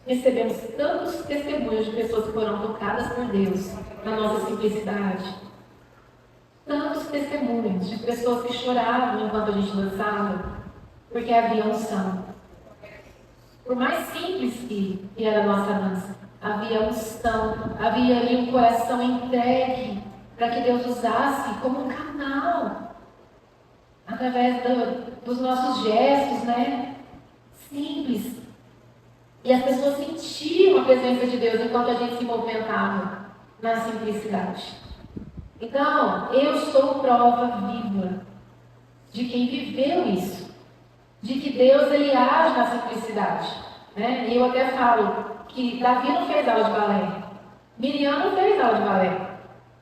recebemos tantos testemunhos de pessoas que foram tocadas por Deus na nossa simplicidade. Tantos testemunhos de pessoas que choravam enquanto a gente dançava, porque havia unção. Por mais simples que era a nossa dança, havia unção, havia ali um coração entregue para que Deus usasse como um canal, através dos nossos gestos, né? Simples. E as pessoas sentiam a presença de Deus enquanto a gente se movimentava na simplicidade. Então, eu sou prova viva de quem viveu isso. De que Deus, ele age na simplicidade. Né? E eu até falo que Davi não fez aula de balé. Miriam não fez aula de balé.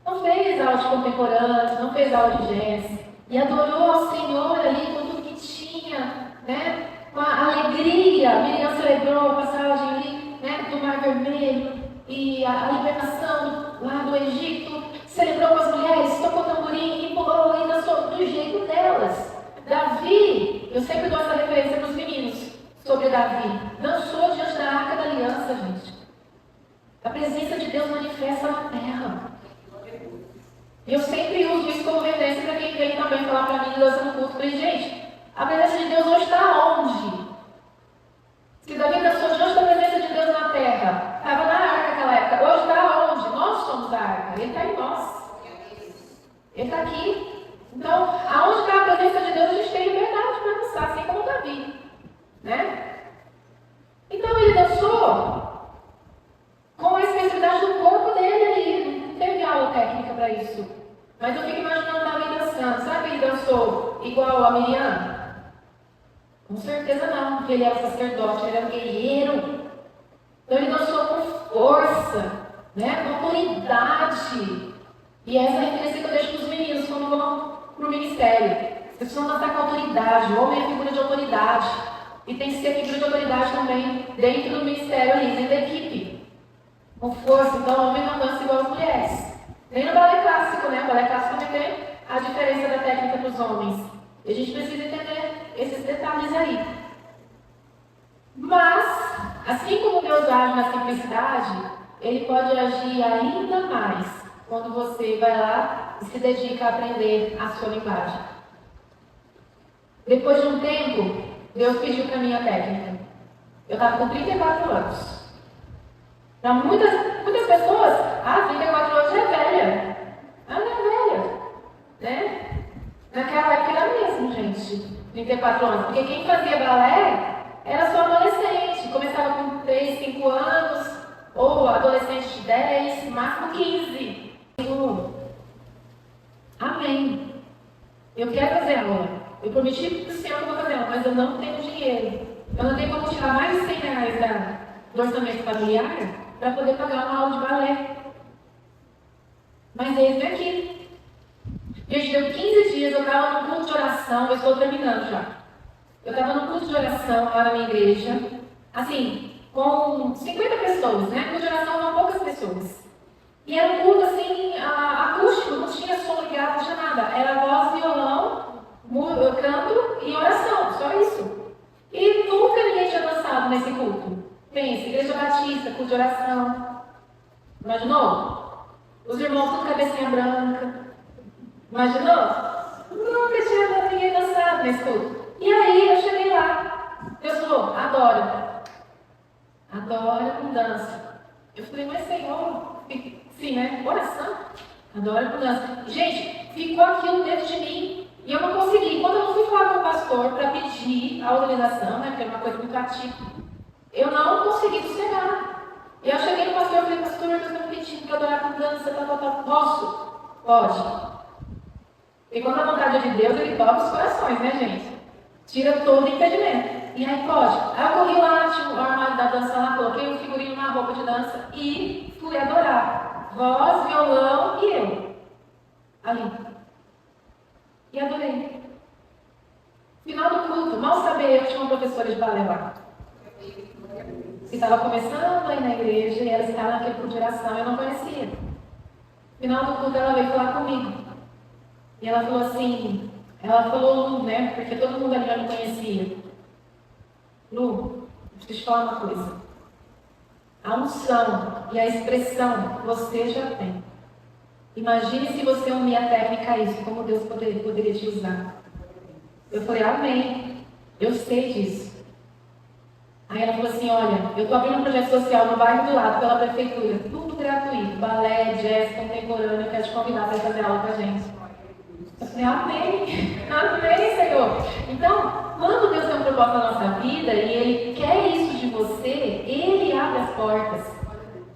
Não fez aula de contemporâneos, não fez aula de jazz. E adorou ao Senhor ali com tudo que tinha, né? Com a alegria. Miriam celebrou a passagem ali, né? Do Mar Vermelho e a libertação lá do Egito. Celebrou com as mulheres, tocou tamborim e pulou e dançou do jeito delas. Davi, eu sempre dou essa referência para os meninos sobre Davi. Dançou diante da Arca da Aliança, gente. A presença de Deus manifesta na terra. E eu sempre uso isso como referência para quem vem também falar para mim de dança no culto. Falei, gente, a presença de Deus hoje está onde? Se Davi dançou diante da presença de Deus na terra, estava na arca naquela época. Hoje está onde? Nós somos a arca. Ele está em nós. Ele está aqui. Então, aonde está a presença de Deus, a gente tem liberdade para dançar, assim como Davi. Né? Então, ele dançou com a expressividade do corpo dele ali. Não teve aula técnica para isso. Mas eu fico imaginando Davi dançando. Será que ele dançou igual a Miriam? Com certeza não, porque ele era sacerdote, ele era um guerreiro. Então, ele dançou com força, né? Com autoridade. E essa é a referência que eu deixo para os meninos quando vão para o ministério. Vocês precisam dançar com autoridade. O homem é figura de autoridade. E tem que ser figura de autoridade também dentro do ministério ali, dentro da equipe. Com força. Então, o homem não dança igual as mulheres. Nem no balé clássico, né? O balé clássico também tem a diferença da técnica para os homens. E a gente precisa entender esses detalhes aí. Mas, assim como Deus age na simplicidade, Ele pode agir ainda mais quando você vai lá e se dedica a aprender a sua linguagem. Depois de um tempo, Deus pediu para mim a técnica. Eu estava com 34 anos. Para muitas pessoas, 34 anos é velha. Ela é velha. Né? Naquela época era mesmo, gente. 34 anos. Porque quem fazia balé era só adolescente. Começava com 3, 5 anos, ou adolescente de 10, máximo 15. Amém. Eu quero fazer aula. Eu prometi para o Senhor que eu vou fazer aula, mas eu não tenho dinheiro. Eu não tenho como tirar mais de 100 reais do orçamento familiar para poder pagar uma aula de balé. Mas eis aqui. Gente, deu 15 dias, eu estava no culto de oração, eu estou terminando já. Eu estava no culto de oração lá na minha igreja, assim, com 50 pessoas, né? Culto de oração eram poucas pessoas. E era um culto assim, acústico, não tinha som ligado, não tinha nada. Era voz, violão, canto e oração, só isso. E nunca ninguém tinha dançado nesse culto. Pensa, igreja batista, culto de oração. Imaginou? Os irmãos tudo cabecinha branca. Imaginou? Nunca tinha ninguém dançado nesse culto. E aí eu cheguei lá. Deus falou, adora. Adora com dança. Eu falei, mas Senhor... Sim, né? Oração. Adoro com dança. Gente, ficou aquilo dentro de mim e eu não consegui. Quando eu não fui falar com o pastor para pedir a autorização, né? Porque era uma coisa muito atípica, eu não consegui sossegar. E eu cheguei no pastor e falei, pastor, eu estou pedindo para adorar com dança, Posso? Pode. E quando a vontade é de Deus, Ele toca os corações, né, gente? Tira todo impedimento. E aí pode. Aí eu corri lá, tinha o armário da dança lá, coloquei um figurino na roupa de dança e fui adorar. Voz, violão e eu. Ali. E adorei. Final do culto, mal sabia eu que tinha uma professora de balé lá. Que estava começando aí na igreja e ela estava naquele culto de oração, eu não conhecia. Final do culto ela veio falar comigo. E ela falou assim, Lu, né? Porque todo mundo ali já me conhecia. Lu, deixa eu te falar uma coisa. A unção e a expressão você já tem. Imagine se você unir a técnica a isso, como Deus poderia te usar. Eu falei, amém. Eu sei disso. Aí ela falou assim, olha, eu estou abrindo um projeto social no bairro do lado, pela prefeitura, tudo gratuito, balé, jazz, contemporâneo, eu quero te convidar para fazer aula com a gente. Eu falei, amém, amém, Senhor. Então, quando Deus tem um propósito na nossa vida e Ele quer isso de você, Ele abre as portas,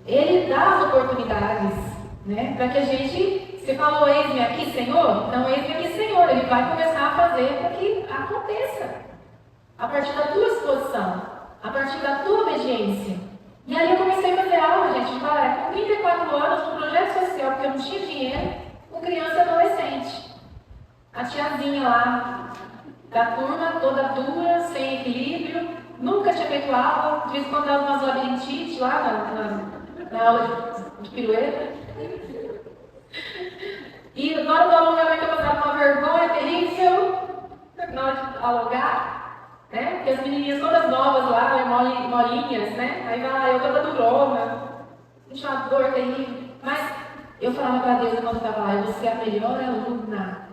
Ele dá as oportunidades, né? Para que a gente, você falou, eis-me aqui, Senhor, então eis-me aqui, Senhor, Ele vai começar a fazer para que aconteça, a partir da tua exposição. A partir da tua obediência. E aí eu comecei a fazer aula, gente, com 34 anos, num projeto social, porque eu não tinha dinheiro, com criança e adolescente. A tiazinha lá, da turma, toda dura, sem equilíbrio, nunca tinha feito aula, de vez em quando dava umas labirintites lá na aula de pirueta. E na hora do alongamento eu passava uma vergonha terrível, na hora de alongar. Né? Porque as menininhas todas novas lá, molinhas, né? Aí vai lá, eu toda durona, tinha uma dor terrível. Mas eu falava para Deus quando eu estava lá, eu vou ser a melhor aluna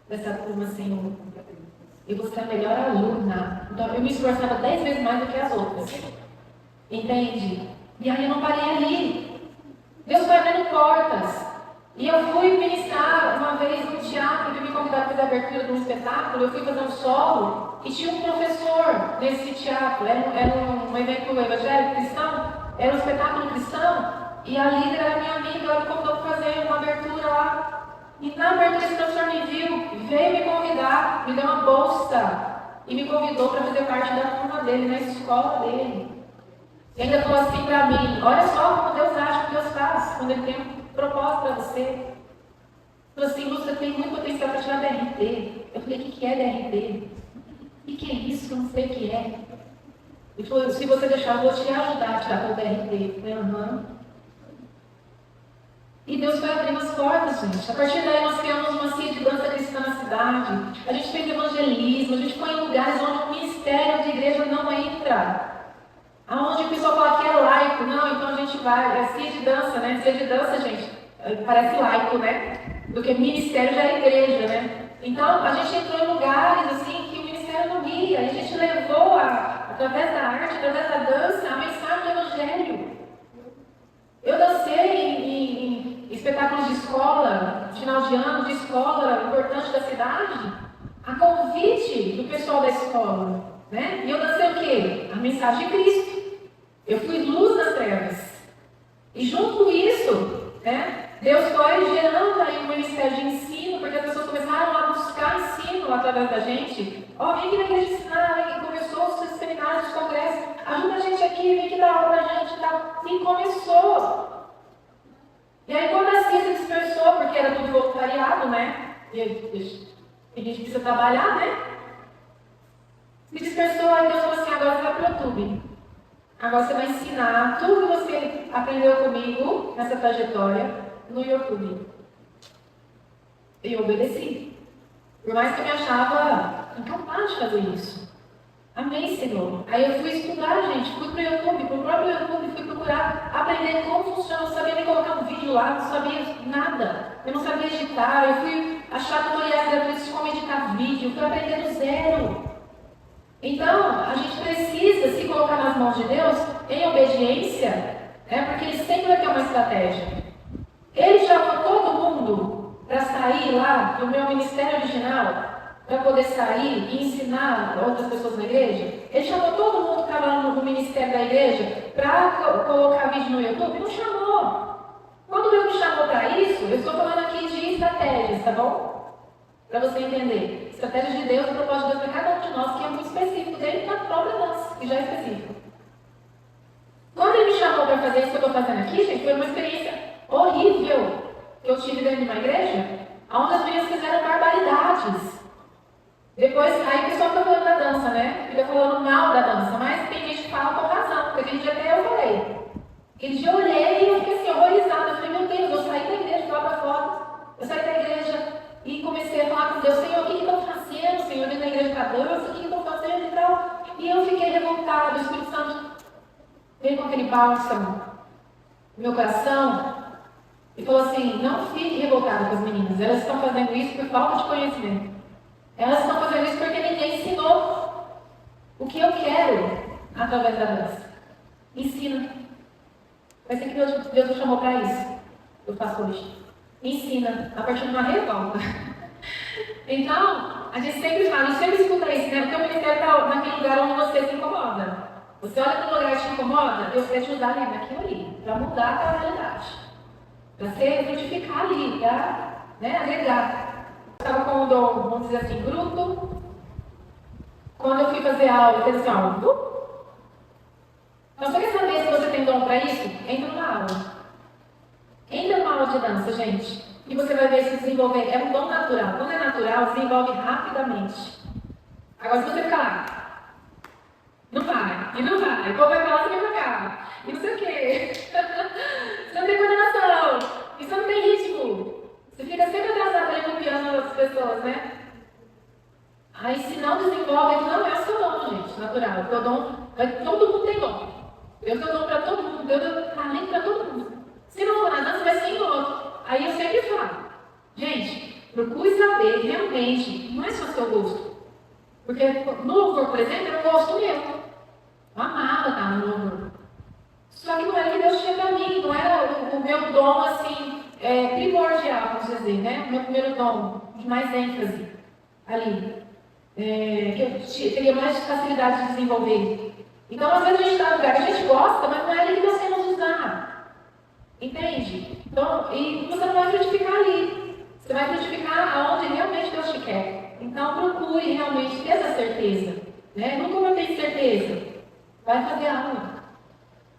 dessa turma, Senhor. Eu vou ser a melhor aluna. Então eu me esforçava 10 vezes mais do que as outras. Entende? E aí eu não parei ali. Deus foi abrindo portas. E eu fui ministrar uma vez no teatro, que me convidaram para fazer a abertura de um espetáculo, eu fui fazer um solo, e tinha um professor nesse teatro, era um evento evangélico cristão, era um espetáculo cristão, e a líder era minha amiga, ela me convidou para fazer uma abertura lá. E na abertura esse professor me viu, veio me convidar, me deu uma bolsa, e me convidou para fazer parte da turma dele, na escola dele. E ainda falou assim para mim, olha só como Deus age, o que Deus faz, quando Ele tem um propósito para você. Falou assim, Lúcia, tem muito potencial para tirar DRT. Eu falei, o que é DRT? O que é isso que eu não sei o que é? Ele falou, se você deixar, eu vou te ajudar a tirar o DRT. Eu falei, aham. E Deus foi abrindo as portas, gente. A partir daí nós criamos uma CIA de dança cristã na cidade. A gente fez evangelismo, a gente foi em lugares onde o ministério de igreja não entra. Aonde o pessoal fala que é laico, não, então a gente vai, é CIA de dança, né? CIA de dança, gente, parece laico, né? Do que ministério já é igreja, né? Então, a gente entrou em lugares, assim, que o ministério não ia, e a gente levou, através da arte, através da dança, a mensagem do evangelho. Eu dancei em espetáculos de escola, final de ano, de escola importante da cidade, a convite do pessoal da escola, né? E eu dancei o quê? A mensagem de Cristo. Eu fui luz nas trevas. E junto com isso, né, Deus foi gerando aí um ministério de ensino, porque as pessoas começaram a buscar ensino através da gente. Ó, vem aqui na igreja ensinar, vem aqui, começou os seminários, os congressos, ajuda a gente aqui, vem aqui dar aula pra gente e tal. E começou. E aí quando a ciência dispersou, porque era tudo voluntariado, né? E a gente precisa trabalhar, né? Se dispersou, aí Deus falou assim, agora você vai pro YouTube. Agora você vai ensinar tudo que você aprendeu comigo nessa trajetória no YouTube. E eu obedeci. Por mais que eu me achava incapaz de fazer isso. Amém, Senhor. Aí eu fui estudar, gente. Fui pro YouTube, pro próprio YouTube, fui procurar aprender como funciona. Eu não sabia nem colocar um vídeo lá, não sabia nada. Eu não sabia editar. Eu fui achar tutoriais gratuitos de como editar vídeo. Fui aprender do zero. Então, a gente precisa se colocar nas mãos de Deus em obediência, né? Porque Ele sempre vai ter uma estratégia. Ele chamou todo mundo para sair lá do meu ministério original, para poder sair e ensinar outras pessoas na igreja. Ele chamou todo mundo que estava lá no ministério da igreja para colocar vídeo no YouTube? Não chamou. Quando Deus me chamou para isso, eu estou falando aqui de estratégias, tá bom? Para você entender. Estratégia de Deus, o propósito de Deus para cada um de nós, que é muito específico dele na própria dança, que já é específico. Quando ele me chamou para fazer isso que eu estou fazendo aqui, gente, foi uma experiência horrível que eu tive dentro de uma igreja, onde as meninas fizeram barbaridades. Depois, aí o pessoal fica falando da dança, né? Fica falando mal da dança, mas tem gente que fala com razão, porque aquele dia até eu falei. Aquele dia eu olhei e eu fiquei assim, horrorizada. Eu falei, meu Deus, eu saí da igreja, lá para fora. Eu saí da igreja e comecei a falar com Deus, Senhor, o que eu estou fazendo? Senhor, dentro da igreja da dança, o que eu estou fazendo e tal? E eu fiquei revoltada, o Espírito Santo. veio com aquele bálsamo no meu coração e falou assim: não fique revoltada com as meninas, elas estão fazendo isso por falta de conhecimento. Elas estão fazendo isso porque ninguém ensinou o que eu quero através da dança. Ensina. Vai ser que Deus me chamou para isso. Eu faço hoje. Ensina, a partir de uma revolta. Então, a gente sempre fala, a gente sempre escuta isso, né? Porque o ministério está naquele lugar onde você se incomoda. Você olha para um lugar que te incomoda, Deus quer te usar ali, naquilo ali, para mudar aquela realidade. Para você frutificar ali, para, né, agregar. Eu estava com o dom, vamos dizer assim, bruto. Quando eu fui fazer aula, fez assim, ó. Então, você quer saber se você tem dom para isso? Entra numa aula. Entra numa aula de dança, gente. E você vai ver se desenvolver. É um dom natural. Quando é natural, desenvolve rapidamente. Agora, se você ficar lá, não vai, e não vai. O povo vai falar, você vem pra cá. E não sei o quê. Você não tem coordenação. E você não tem ritmo. Você fica sempre atrasado ali no piano das pessoas, né? Aí, se não desenvolve, não é o seu dom, gente, natural. O teu dom, todo mundo tem dom. Deus deu dom para todo mundo, Deus deu talento para todo mundo. Se não for na dança, vai ser em outro. Aí eu sempre falo, gente, procure saber realmente, não é só seu gosto. Porque no louvor, por exemplo, era um gosto meu. Eu amava estar no louvor. Só que não era o que Deus tinha para mim, não era o meu dom, assim, primordial, vamos dizer, né? O meu primeiro dom, de mais ênfase ali. Que eu teria mais facilidade de desenvolver. Então, às vezes a gente está no lugar que a gente gosta, mas não é ali que Deus quer nos usar. Entende? Então, e você não vai frutificar ali. Você vai frutificar aonde realmente Deus te quer. Então, procure realmente ter essa certeza. Né? Nunca vai ter certeza. Vai fazer aula.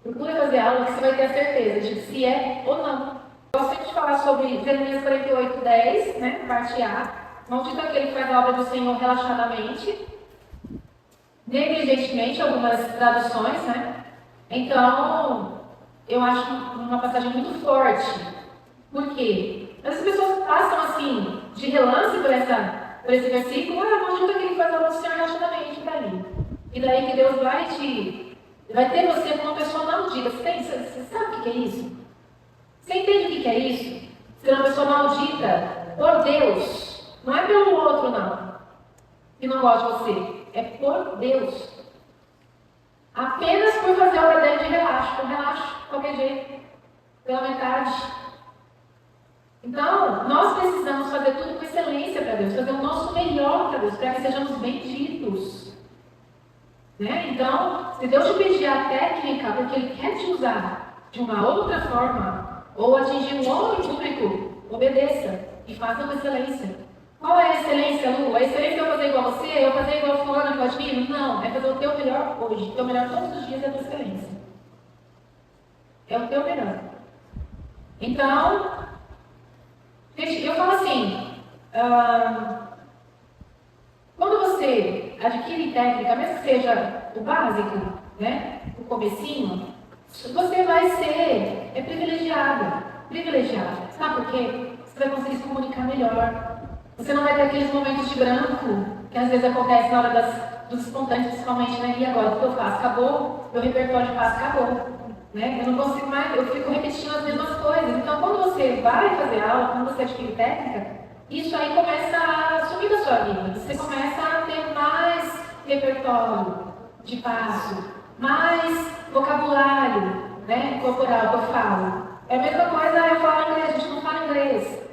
Procure fazer aula que você vai ter a certeza de se é ou não. Eu gosto sempre de falar sobre Jeremias 48:10, né? Parte A. Maldito aquele que faz a obra do Senhor relaxadamente, negligentemente, algumas traduções, né? Então, eu acho uma passagem muito forte. Por quê? As pessoas passam assim, de relance por esse versículo, maldito aquele que faz a obra do Senhor relaxadamente, para ali. E daí que Deus vai ter você como uma pessoa maldita. Você sabe o que é isso? Você entende o que é isso? Ser uma pessoa maldita por Deus. Não é pelo outro, não, que não gosta de você. É por Deus. Apenas por fazer a obra dele de relaxo. Com relaxo, de qualquer jeito. Pela metade. Então, nós precisamos fazer tudo com excelência para Deus. Fazer o nosso melhor para Deus, para que sejamos benditos. Né? Então, se Deus te pedir a técnica, porque Ele quer te usar de uma outra forma, ou atingir um outro público, obedeça e faça com excelência. Qual é a excelência, Lu? A excelência é eu fazer igual a você? Eu fazer igual a fulano que eu admiro? Não, é fazer o teu melhor hoje. O teu melhor todos os dias é a tua excelência. É o teu melhor. Então, gente, eu falo assim, quando você adquire técnica, mesmo que seja o básico, né, o comecinho, você vai ser privilegiado. Sabe por quê? Você vai conseguir se comunicar melhor. Você não vai ter aqueles momentos de branco que às vezes acontecem na hora dos espontâneos, principalmente, né? E agora, o que eu faço? Acabou? Meu repertório de passo acabou. Né? Eu não consigo mais, eu fico repetindo as mesmas coisas. Então, quando você vai fazer aula, quando você adquire técnica, isso aí começa a sumir da sua vida. Você começa a ter mais repertório de passo, mais vocabulário, né, corporal que eu falo. É a mesma coisa, eu falo inglês, a gente não fala inglês.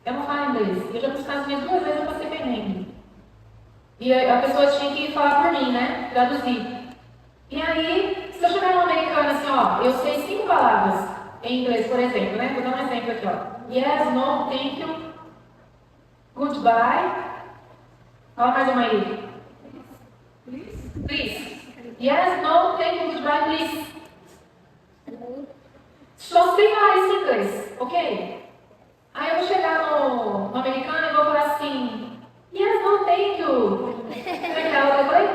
Eu não falo inglês. Eu já fui nos Estados Unidos 2 vezes, eu passei perrengue. E a pessoa tinha que falar por mim, né? Traduzir. E aí, se eu chegar num americano assim, ó, eu sei 5 palavras em inglês, por exemplo, né? Vou dar um exemplo aqui, ó. Yes, no, thank you, goodbye. Fala mais uma aí. Please. Yes, no, thank you, goodbye, please. Só sei falar isso em inglês, ok? Aí eu vou chegar no americano e vou falar assim, yes, no, thank you. Eu falei,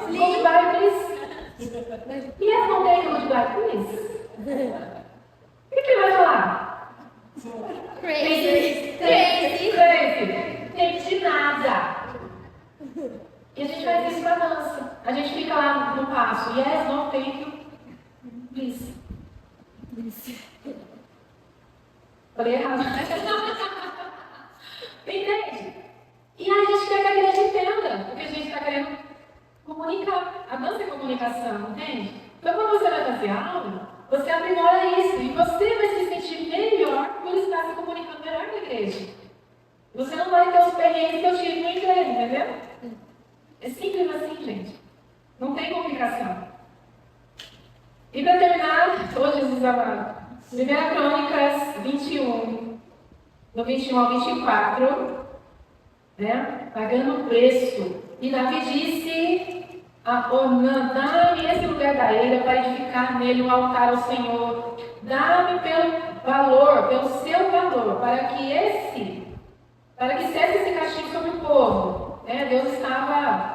goodbye, please. Yes, no, thank you, goodbye, please. O que ele vai falar? Crazy. Entende nada. E a gente faz isso pra dança. A gente fica lá no passo, yes, no, thank you. Isso. Falei errado. Entende? E a gente quer que a igreja entenda, porque a gente está querendo comunicar. A dança é comunicação, entende? Então, quando você vai fazer aula, você aprimora isso e você vai se sentir melhor por estar se comunicando melhor com a igreja. Você não vai ter os perrengues que eu tive no inglês, entendeu? É simples assim, gente. Não tem complicação. E para terminar, hoje Jesus amado, 1 Crônicas 21, do 21 ao 24, né? Pagando o preço. E Davi disse a Ornã: dá-me esse lugar da eira para edificar nele um altar ao Senhor. Dá-me pelo valor, pelo seu valor, para que cesse esse castigo sobre o povo. Deus estava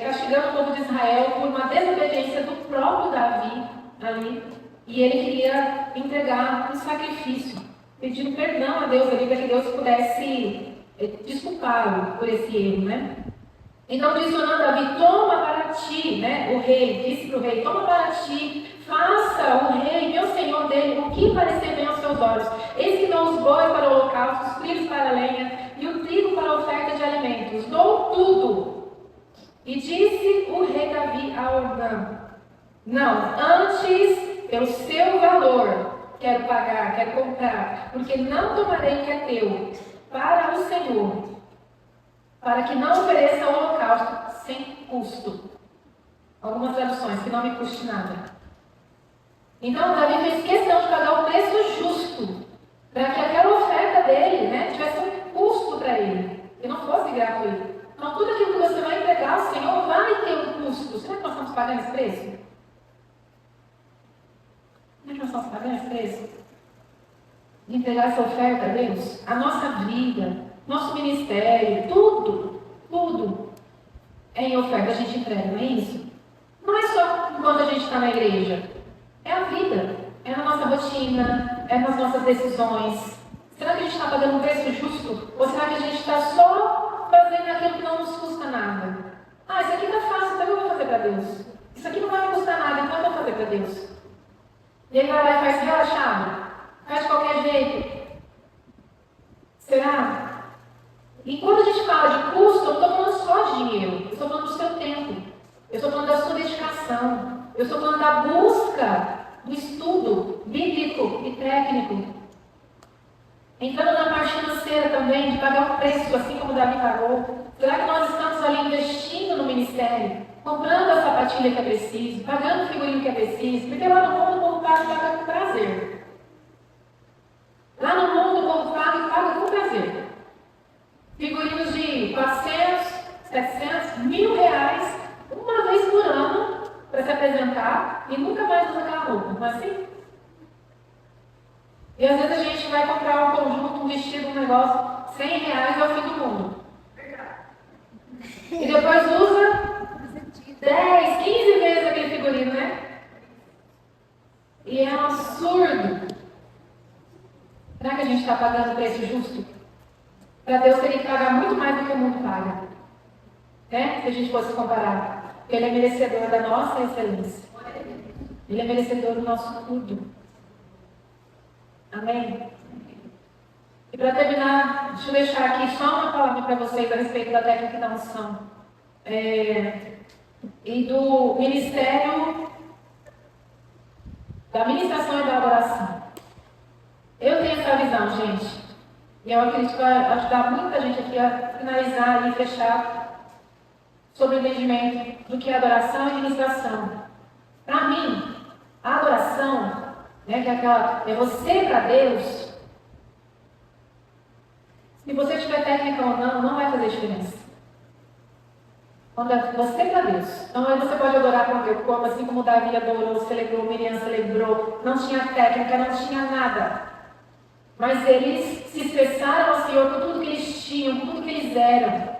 castigando o povo de Israel por uma desobediência do próprio Davi ali. E ele queria entregar um sacrifício, pedindo perdão a Deus ali, para que Deus pudesse desculpá-lo por esse erro, né? Então disse Ornã: Davi, toma para ti, né? O rei disse para o rei: toma para ti, faça o rei, meu senhor dele, o que parecer bem aos seus olhos. Eis que dou os bois para o holocausto, os trilhos para a lenha e o trigo para a oferta de alimentos. Dou tudo. E disse o rei Davi a Ornã: não, antes, pelo seu valor, quero pagar, quero comprar, porque não tomarei o que é teu, para o Senhor, para que não ofereça o holocausto sem custo. Algumas traduções, que não me custe nada. Então, Davi fez questão de pagar o preço justo, para que aquela oferta dele, né, tivesse um custo para ele, que não fosse gratuito. Então, tudo aquilo que você vai entregar ao Senhor vai ter um custo. Será que nós estamos pagando esse preço? Será que nós estamos pagando esse preço? De entregar essa oferta a Deus? A nossa vida, nosso ministério, tudo é em oferta, a gente entrega, não é isso? Não é só enquanto a gente está na igreja. É a vida, é na nossa rotina, é nas nossas decisões. Será que a gente está pagando um preço justo? Ou será que a gente está só fazendo aquilo que não nos custa nada? Ah, isso aqui está fácil, então eu vou fazer para Deus. Isso aqui não vai me custar nada, então eu vou fazer para Deus. E ele vai lá e faz relaxado, faz de qualquer jeito. Será? E quando a gente fala de custo, eu não estou falando só de dinheiro, eu estou falando do seu tempo, eu estou falando da sua dedicação, eu estou falando da busca do estudo bíblico e técnico. Entrando na parte financeira também, de pagar o preço, assim como Davi pagou. Será que nós estamos ali investindo no ministério? Comprando a sapatilha que é preciso, pagando o figurino que é preciso? Porque lá no mundo o povo paga com prazer. Lá no mundo o povo paga com prazer. Figurinos de 400, 700, R$1.000, uma vez por ano, para se apresentar e nunca mais usa aquela roupa, não é assim? E às vezes a gente vai comprar um conjunto, um vestido, um negócio, R$100 é o fim do mundo. E depois usa 10, 15 vezes aquele figurino, né? E é um absurdo. Será que a gente está pagando o preço justo? Para Deus teria que pagar muito mais do que o mundo paga. Né? Se a gente fosse comparar. Porque Ele é merecedor da nossa excelência. Ele é merecedor do nosso tudo. Amém? E para terminar, deixa eu deixar aqui só uma palavra para vocês a respeito da técnica da unção. E do ministério, da ministração e da adoração. Eu tenho essa visão, gente. E eu acredito que vai ajudar muita gente aqui a finalizar e fechar sobre o entendimento do que é adoração e ministração. Para mim, a adoração, né, que é você para Deus. Se você tiver técnica ou não, não vai fazer diferença. Quando é você para Deus. Então aí você pode adorar com o teu corpo, assim como Davi adorou, celebrou, Miriam celebrou. Não tinha técnica, não tinha nada. Mas eles se expressaram ao Senhor por tudo que eles tinham, por tudo que eles eram.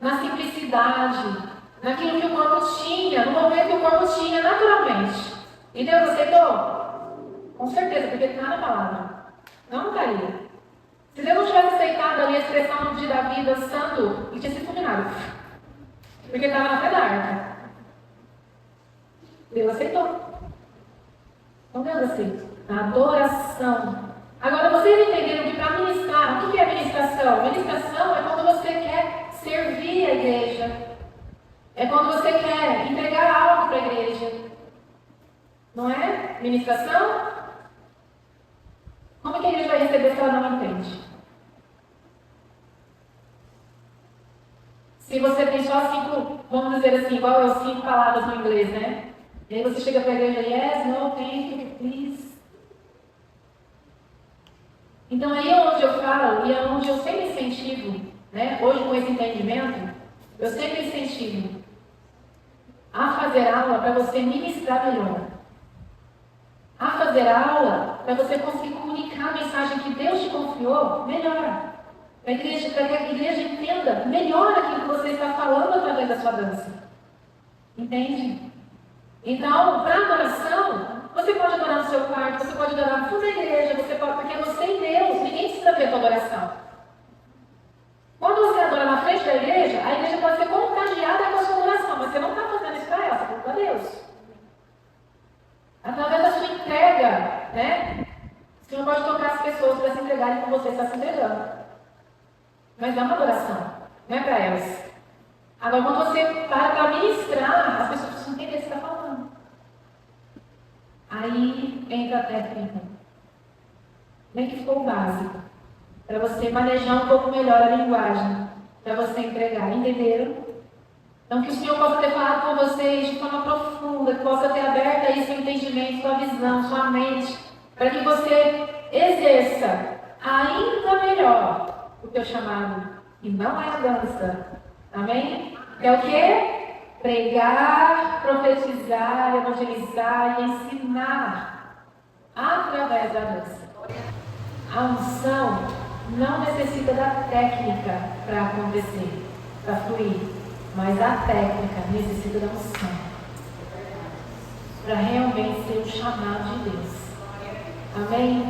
Na simplicidade, naquilo que o corpo tinha, no momento que o corpo tinha, naturalmente. E Deus aceitou? Com certeza, porque está na palavra. Não estaria. Se Deus não tivesse aceitado ali a expressão de Davi dançando, ele tinha sido fulminado. Porque estava na pé da arca. Deus aceitou. Entendendo assim? Adoração. Agora, vocês entenderam que para ministrar, o que é ministração? Ministração é quando você quer servir a igreja. É quando você quer entregar algo para a igreja. Não é? Ministração? Como é que a igreja vai receber se ela não entende? Se você tem só 5, vamos dizer assim, igual eu, 5 palavras no inglês, né? E aí você chega para a igreja, yes, no, thank you, please. Então aí é onde eu falo, e é onde eu sempre incentivo, né? Hoje com esse entendimento, eu sempre incentivo a fazer aula para você ministrar melhor. A fazer aula para você conseguir comunicar a mensagem que Deus te confiou melhor. Para que a igreja entenda melhor aquilo que você está falando através da sua dança. Entende? Então, para adoração, você pode adorar no seu quarto, você pode adorar no fundo da igreja, você pode, porque é você e Deus, ninguém precisa ver a tua adoração. Quando você adora na frente da igreja, a igreja pode ser contagiada com a sua adoração, mas você não está fazendo isso para ela, você está fazendo para Deus. Através da sua entrega, né? O Senhor pode tocar as pessoas para se entregarem como você está se entregando. Mas é uma adoração, não é para elas. Agora, quando você para ministrar, as pessoas precisam entender o que você está falando. Aí entra a técnica. Nem que ficou o básico. Para você manejar um pouco melhor a linguagem. Para você entregar. Entenderam? Então, que o Senhor possa ter falado com vocês de forma profunda, que possa ter aberto aí seu entendimento, sua visão, sua mente, para que você exerça ainda melhor o teu chamado. E não é a dança. Amém? É o quê? Pregar, profetizar, evangelizar e ensinar através da dança. A unção não necessita da técnica para acontecer, para fluir. Mas a técnica necessita da unção para realmente ser o chamado de Deus. Amém?